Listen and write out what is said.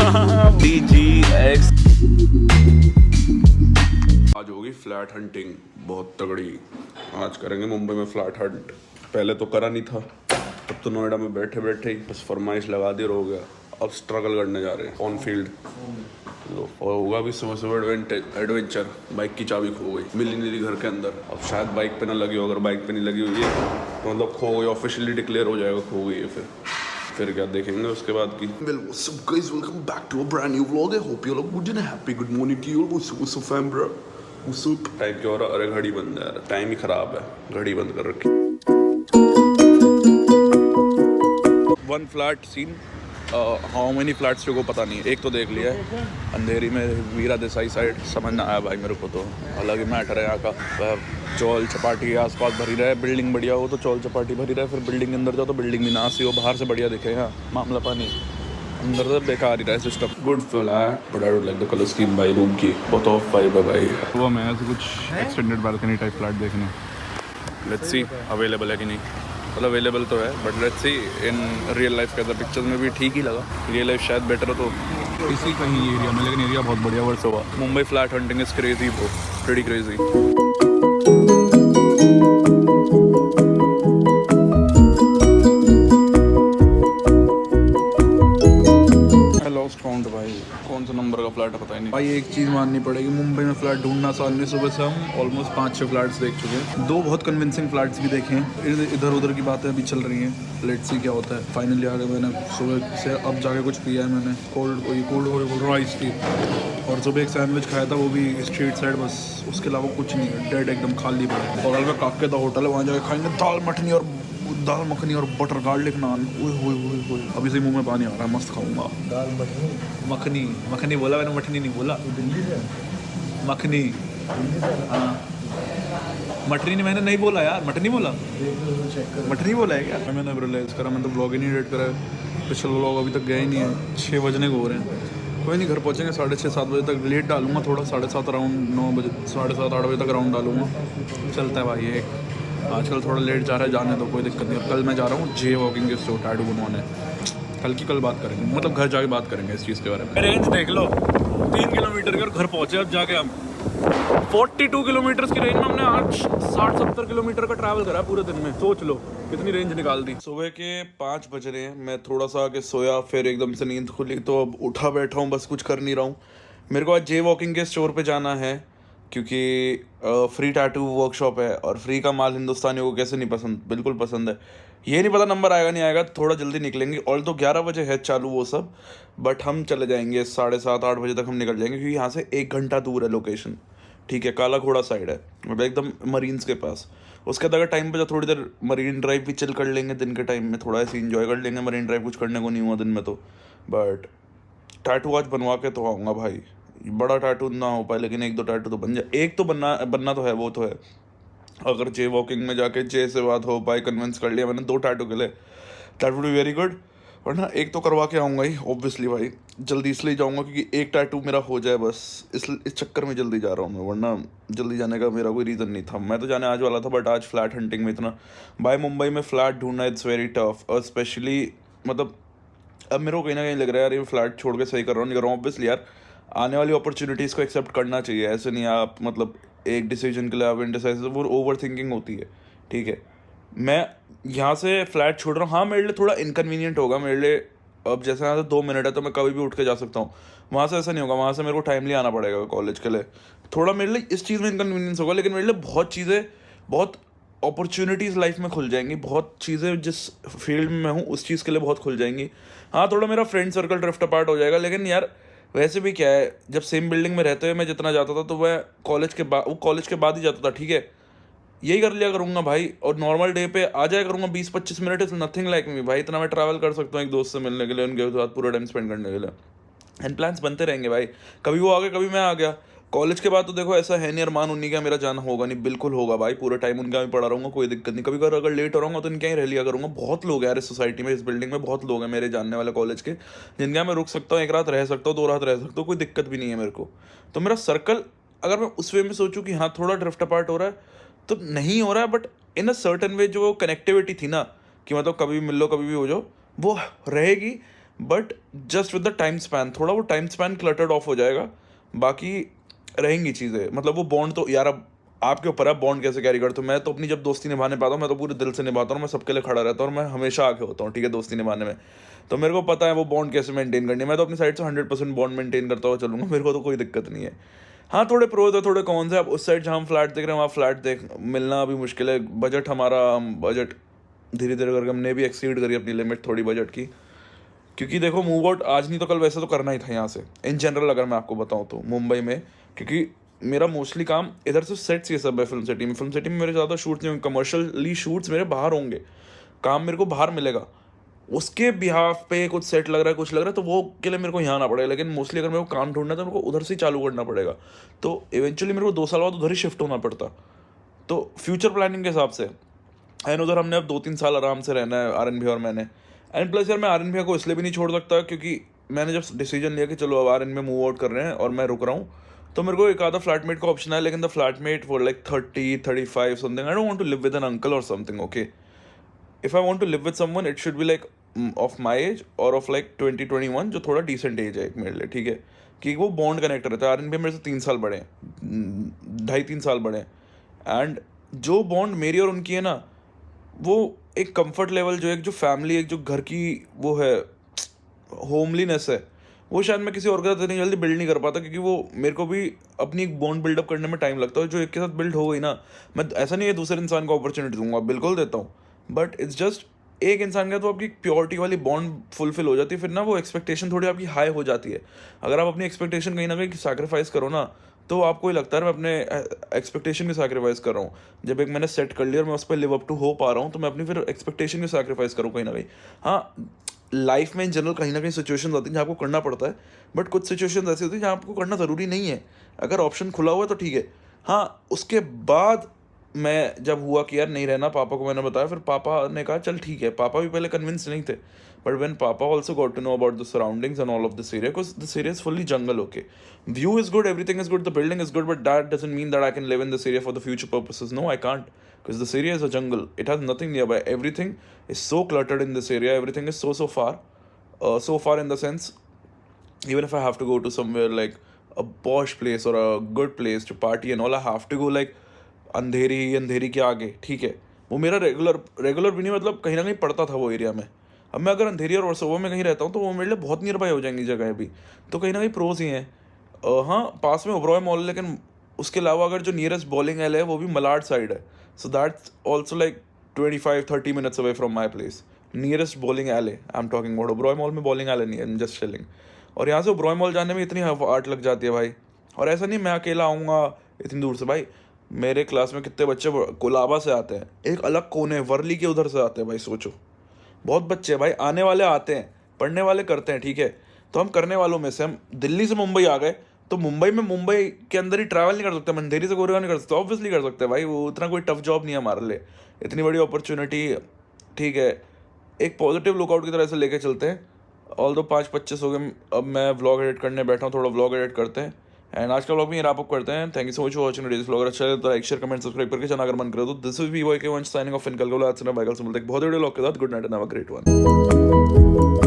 BGX। आज होगी flat hunting, बहुत तगड़ी। आज करेंगे मुंबई में फ्लैट हंट। पहले तो करा नहीं था, तब तो नोएडा में बैठे बैठे ही बस फरमाइश लगा दी और हो गया। अब स्ट्रगल करने जा रहे हैं ऑन फील्ड। और होगा भी सुबह सुबह एडवेंचर। बाइक की चाबी खो गई, मिली नहीं घर के अंदर। अब शायद बाइक पे ना लगी हो, अगर बाइक पे नहीं लगी हुई है तो मतलब खो गई, ऑफिशियली डिक्लेयर हो जाएगा खो गई है। फिर क्या देखेंगे उसके बाद की। Well, what's up guys, welcome back to a brand new vlog. I hope you all are good and happy. Good morning to you all. What's up fam bro? What's up? Time क्या हो रहा? अरे घड़ी बंद है यार, time ही खराब है, घड़ी बंद कर रखी। One flat scene, how many flats को पता नहीं है। एक तो देख लिया है अंधेरी में, वीरा देसाई साइड, समझ ना आया भाई मेरे को तो। अलग ही मैटर है यहाँ का। चौल चपाटी आसपास भरी रहे, बिल्डिंग बढ़िया हो तो चौल चपाटी भरी रहे, फिर बिल्डिंग के अंदर जाओ तो बिल्डिंग भी ना सी हो, बाहर से बढ़िया दिखे। यहाँ मामला पानी, अंदर तो बेकार ही रहा है system. Good flat but I would like the colour scheme भाई रूम की, बहुत ऑफ वाइब है भाई। वो मैं ऐसे कुछ एक्सटेंडेड बालकनी टाइप फ्लैट देखने, लेट्स सी अवेलेबल है कि नहीं। मतलब अवेलेबल तो है but let's see in real life के अंदर। पिक्चर्स में भी ठीक ही लगा, रियल लाइफ शायद बेटर हो तो इसी कहीं एरिया में, लेकिन एरिया बहुत बढ़िया वर्ष हुआ। Mumbai flat hunting is crazy bro, pretty crazy. Lost count भाई, कौन सा नंबर का फ्लैट है पता ही नहीं भाई। एक चीज़ माननी पड़ेगी, मुंबई में फ्लैट ढूंढना आसान नहीं। सुबह से हम ऑलमोस्ट 5-6 फ्लैट्स देख चुके हैं, 2 बहुत कन्विंसिंग फ्लैट्स भी देखे हैं। इधर उधर की बातें अभी चल रही हैं, लेट्स सी क्या होता है। फाइनली आगे मैंने सुबह से अब जाके कुछ पिया है मैंने, कोल्ड राइस टी, और सुबह एक सैंडविच खाया था, वो भी स्ट्रीट साइड, बस उसके अलावा कुछ नहीं है। डेड एकदम खाली पड़ा है। बगल में काके का होटल है, वहाँ जाके खाएंगे दाल मखनी और बटर गार्लिक नान। ओए अभी से मुंह में पानी आ रहा है, मस्त खाऊंगा। दाल मखनी बोला मैंने, मठनी नहीं बोला। दिल्ली से मखनी, दिल्ली से हाँ मठनी नहीं, मैंने नहीं बोला यार, मठनी बोला, चेक कर। मठनी बोला है क्या? मैंने रियलाइज करा, मैं तो ब्लॉग ही नहीं एडिट करा है। पिछले ब्लॉग अभी तक गए ही नहीं है, 6 बजने को हो रहे हैं। कोई नहीं, घर पहुँचेंगे 6:30-7 बजे तक। लेट डालूंगा थोड़ा, 7:30 अराउंड 9 बजे, 7:30-8 बजे तक राउंड डालूंगा। चलता है भाई, एक आजकल थोड़ा लेट जा रहा है, जाने तो कोई दिक्कत नहीं। और कल मैं जा रहा हूँ जे वॉकिंग के स्टोर टैटू बनवाने। कल बात करेंगे, मतलब घर जाके बात करेंगे इस चीज़ के बारे में। रेंज देख लो, 3 किलोमीटर की, और घर पहुँचे अब जाके हम 42 किलोमीटर की रेंज में हमने आज 60-70 किलोमीटर का ट्रैवल करा पूरे दिन में। सोच लो कितनी रेंज निकाल दी। सुबह के 5 बज रहे हैं, मैं थोड़ा सा आके सोया, फिर एकदम से नींद खुली तो अब उठा बैठा हूँ, बस कुछ कर नहीं रहा हूँ। मेरे को आज जे वॉकिंग के स्टोर पे जाना है क्योंकि फ्री टैटू वर्कशॉप है, और फ्री का माल हिंदुस्तानियों को कैसे नहीं पसंद, बिल्कुल पसंद है। ये नहीं पता नंबर आएगा नहीं आएगा, थोड़ा जल्दी निकलेंगे। और तो 11 बजे है चालू वो सब, बट हम चले जाएंगे 7:30-8 बजे तक हम निकल जाएंगे, क्योंकि यहाँ से 1 घंटा दूर है लोकेशन। ठीक है, काला घोड़ा साइड है, मतलब एकदम मरीन्स के पास। उसके बाद अगर टाइम बचा थोड़ी देर मरीन ड्राइव भी चल कर लेंगे, दिन के टाइम में थोड़ा ऐसे इंजॉय कर लेंगे। मरीन ड्राइव कुछ करने को नहीं हुआ दिन में तो, बट टैटू आज बनवा के तो आऊँगा भाई। बड़ा टैटू ना हो पाए लेकिन 1-2 टैटू तो बन जाए। एक तो बनना तो है, वो तो है। अगर जे वॉकिंग में जाके जे से बात हो पाए, कन्विंस कर लिया मैंने 2 टैटू के लिए, that would be very good. वरना एक तो करवा के आऊँगा ही ऑब्वियसली भाई। जल्दी इसलिए जाऊँगा क्योंकि एक टैटू मेरा हो जाए बस, इस चक्कर में जल्दी जा रहा हूँ मैं, वरना जल्दी जाने का मेरा कोई रीज़न नहीं था। मैं तो जाने आज वाला था, बट आज फ्लैट हंटिंग में इतना भाई, मुंबई में फ्लैट ढूंढना इट्स वेरी टफ। और स्पेशली मतलब अब मेरे को कहीं ना कहीं लग रहा है यार, ये फ्लैट छोड़ के सही कर रहा हूँ नहीं कर रहा हूँ। ऑब्वियसली यार, आने वाली अपॉर्चुनिटीज़ को एक्सेप्ट करना चाहिए। ऐसे नहीं आप मतलब एक डिसीजन के लिए आप इंडिसाइसिव, वो ओवर थिंकिंग होती है। ठीक है, मैं यहाँ से फ्लैट छोड़ रहा हूँ, हाँ मेरे लिए थोड़ा इनकन्वीनियंट होगा मेरे लिए। अब जैसे यहाँ से 2 मिनट है तो मैं कभी भी उठ के जा सकता हूँ, वहाँ से ऐसा नहीं होगा। वहाँ से मेरे को टाइमली आना पड़ेगा कॉलेज के लिए, थोड़ा मेरे लिए इस चीज़ में इनकन्वीनियंस होगा। लेकिन मेरे लिए बहुत चीज़ें, बहुत अपॉर्चुनिटीज़ लाइफ में खुल जाएंगी, बहुत चीज़ें जिस फील्ड में मैं हूँ उस चीज़ के लिए बहुत खुल जाएंगी। हाँ थोड़ा मेरा फ्रेंड सर्कल ड्रिफ्ट अपार्ट हो जाएगा, लेकिन यार वैसे भी क्या है, जब सेम बिल्डिंग में रहते हुए मैं जितना जाता था तो मैं कॉलेज के बाद ही जाता था। ठीक है, यही कर लिया करूँगा भाई, और नॉर्मल डे पे आ जाया करूँगा 20-25 minute, is nothing like me भाई। इतना मैं ट्रैवल कर सकता हूँ एक दोस्त से मिलने के लिए, उनके साथ पूरा टाइम स्पेंड करने के लिए। एंड प्लान्स बनते रहेंगे भाई, कभी वो आ गया कभी मैं आ गया। कॉलेज के बाद तो देखो ऐसा है नहीं अरमान उन्हीं का मेरा जाना होगा नहीं, बिल्कुल होगा भाई। पूरे टाइम उनका भी पड़ा रहूँगा, कोई दिक्कत नहीं। कभी अगर लेट हो रहा हूँ तो इनके ही रह लिया करूँगा। बहुत लोग हैं यार इस सोसाइटी में, इस बिल्डिंग में बहुत लोग हैं मेरे जानने वाले कॉलेज के, जिनके यहाँ मैं रुक सकता हूँ, 1 रात रह सकता हूँ, 2 रात रह सकता हूँ, कोई दिक्कत भी नहीं है मेरे को। तो मेरा सर्कल अगर मैं उस वे में सोचूं कि हाँ थोड़ा ड्रिफ्ट अपार्ट हो रहा है तो नहीं हो रहा है, but in a certain way जो कनेक्टिविटी थी ना, कि मतलब कभी भी मिल लो कभी भी हो जाओ, वो रहेगी। But just with the time span थोड़ा वो टाइम स्पैन क्लटर्ड ऑफ हो जाएगा, बाकी रहेंगी चीज़ें। मतलब वो बॉन्ड तो यार अब आपके ऊपर है बॉन्ड कैसे कैरी करते हो। मैं तो अपनी जब दोस्ती निभाने पाता हूँ मैं तो पूरे दिल से निभाता हूँ, मैं सबके लिए खड़ा रहता हूँ और मैं हमेशा आगे होता हूँ, ठीक है, दोस्ती निभाने में। तो मेरे को पता है वो बॉन्ड कैसे मेंटेन करनी है, मैं तो अपनी साइड से 100% बॉन्ड मेंटेन करता हुआ चलूँगा, मेरे को तो कोई दिक्कत नहीं है। हाँ, थोड़े प्रोज है थोड़े कॉन्स है। अब उस साइड जहाँ हम फ्लैट देख रहे हैं वहाँ फ्लैट देख मिलना अभी मुश्किल है। बजट हमारा, हम बजट धीरे धीरे करके हमने भी एक्सीड करी अपनी लिमिट थोड़ी बजट की, क्योंकि देखो मूव आउट आज नहीं तो कल वैसे तो करना ही था यहाँ से इन जनरल। अगर मैं आपको बताऊँ तो मुंबई में, क्योंकि मेरा मोस्टली काम इधर से सेट्स ये सब है फिल्म सिटी में। फिल्म सिटी में मेरे ज़्यादा शूट्स नहीं होंगे, कमर्शियली शूट्स मेरे बाहर होंगे, काम मेरे को बाहर मिलेगा। उसके बिहाफ पे कुछ सेट लग रहा है कुछ लग रहा है तो वो के लिए मेरे को यहाँ आना पड़ेगा। लेकिन मोस्टली अगर मेरे को काम ढूंढना है तो मेरे को उधर से ही चालू करना पड़ेगा। तो इवेंचुअली मेरे को 2 साल बाद उधर ही शिफ्ट होना पड़ता। तो फ्यूचर प्लानिंग के हिसाब से एंड उधर हमने अब 2-3 साल आराम से रहना है आर एन भी और मैंने। एंड प्लस यार मैं आर एन भी को इसलिए भी नहीं छोड़ सकता क्योंकि मैंने जब डिसीजन लिया कि चलो अब आर एन में मूव आउट कर रहे हैं और मैं रुक रहा हूँ, तो मेरे को एक आधा फ्लैटमेट का ऑप्शन है। लेकिन the flatmate for like 30-35 something, I don't want to live with an uncle और something, okay. If I want to live with someone it should be like of my age और of like 20-21, जो थोड़ा decent as है एक मेरे लिए, ठीक है, कि वो बॉन्ड कनेक्ट रहता है। आर एन भी मेरे से 3 साल बड़े हैं, 2.5-3 साल बड़े हैं। एंड जो बॉन्ड मेरी और उनकी है ना, वो एक कंफर्ट लेवल जो एक जो फैमिली एक जो घर की वो है होमलीनेस है, वो शायद मैं किसी और के साथ इतनी जल्दी बिल्ड नहीं कर पाता, क्योंकि वो मेरे को भी अपनी एक बॉन्ड बिल्डअप करने में टाइम लगता है। जो एक के साथ बिल्ड हो गई ना, मैं ऐसा नहीं है दूसरे इंसान को अपॉर्चुनिटी दूंगा, बिल्कुल देता हूँ, बट इट्स जस्ट एक इंसान का तो आपकी प्योरिटी वाली बॉन्ड फुलफिल हो जाती है, फिर ना वो एक्सपेक्टेशन थोड़ी आपकी हाई हो जाती है। अगर आप अपनी एक्सपेक्टेशन कहीं ना कहीं सैक्रिफाइस करो ना, तो आपको ही लगता है मैं अपने एक्सपेक्टेशन की सैक्रिफाइस कर रहा हूँ। जब एक मैंने सेट कर लिया और मैं उस पर लिव अप टू हो पा रहा हूँ, तो मैं अपनी फिर एक्सपेक्टेशन की सैक्रिफाइस करूँ कहीं ना कहीं। हाँ, लाइफ में इन जनरल कहीं ना कहीं सिचुएशन आती हैं जहाँ आपको करना पड़ता है, बट कुछ सिचुएशन ऐसी होती है जहाँ आपको करना ज़रूरी नहीं है। अगर ऑप्शन खुला हुआ है तो ठीक है। हाँ, उसके बाद मैं जब हुआ कि यार नहीं रहना, पापा को मैंने बताया, फिर पापा ने कहा चल ठीक है। पापा भी पहले कन्विंस नहीं थे, बट व्हेन पापा also got to know about the surroundings and all of this area, because this area is fully jungle, okay. View is good, everything is good, the building is good, but that doesn't mean that I can live in this area for the future purposes. No, I can't, because this area is a jungle. It has nothing nearby. Everything is so cluttered in this area. Everything is so far. So far in the sense, even if I have to go to somewhere like a posh place or a good place to party and all, I have to go like अंधेरी के आगे, ठीक है। वो मेरा regular भी नहीं, मतलब कहीं ना कहीं पड़ता था वो एरिया में। अब मैं अगर अंधेरी और वर्सोवा में कहीं रहता हूँ तो वो मेरे लिए बहुत नियर बाय हो जाएंगी जगह भी, तो कहीं ना कहीं प्रोज ही हैं। हाँ, पास में ओबरॉय मॉल है, लेकिन उसके अलावा अगर जो नियरेस्ट बॉलिंग एल है वो भी मलाड साइड है, so that's also like 25-30 minutes away from my place. Nearest bowling alley है I am talking about. Oberoi mall में बॉलिंग एल नहीं है, जस्ट चिलिंग। और यहाँ से ओबरॉय मॉल जाने में इतनी आर्ट लग जाती है भाई। और ऐसा नहीं मैं अकेला आऊँगा इतनी दूर से भाई, मेरे क्लास में कितने बच्चे कोलाबा से आते हैं, एक अलग कोने वर्ली के उधर से आते हैं भाई, सोचो। बहुत बच्चे हैं भाई, आने वाले आते हैं, पढ़ने वाले करते हैं, ठीक है। तो हम करने वालों में से हम दिल्ली से मुंबई आ गए, तो मुंबई के अंदर ही ट्रैवल नहीं कर सकते, अंधेरी से गोरेगांव नहीं कर सकते, ऑब्वियसली कर सकते हैं भाई, वो उतना कोई टफ जॉब नहीं है हमारे लिए, इतनी बड़ी अपॉर्चुनिटी, ठीक है। एक पॉजिटिव लुकआउट की तरह से लेके चलते हैं। ऑल दो 5:25 हो गए, अब मैं व्लॉग एडिट करने बैठा हूँ, थोड़ा व्लॉग एडिट करते हैं एंड आज का व्लॉग में रैप अप करते हैं। Thank you so much for watching this vlog. अच्छा लगे तो लाइक शेयर कमेंट सब्सक्राइब करके चैनल अगर मन करे तो। दिस इज वी वाई के वंश साइनिंग ऑफ, इन कल को आज से ना बाइकल से मिलते हैं बहुत वीडियो व्लॉग के साथ। Good night and have a great one.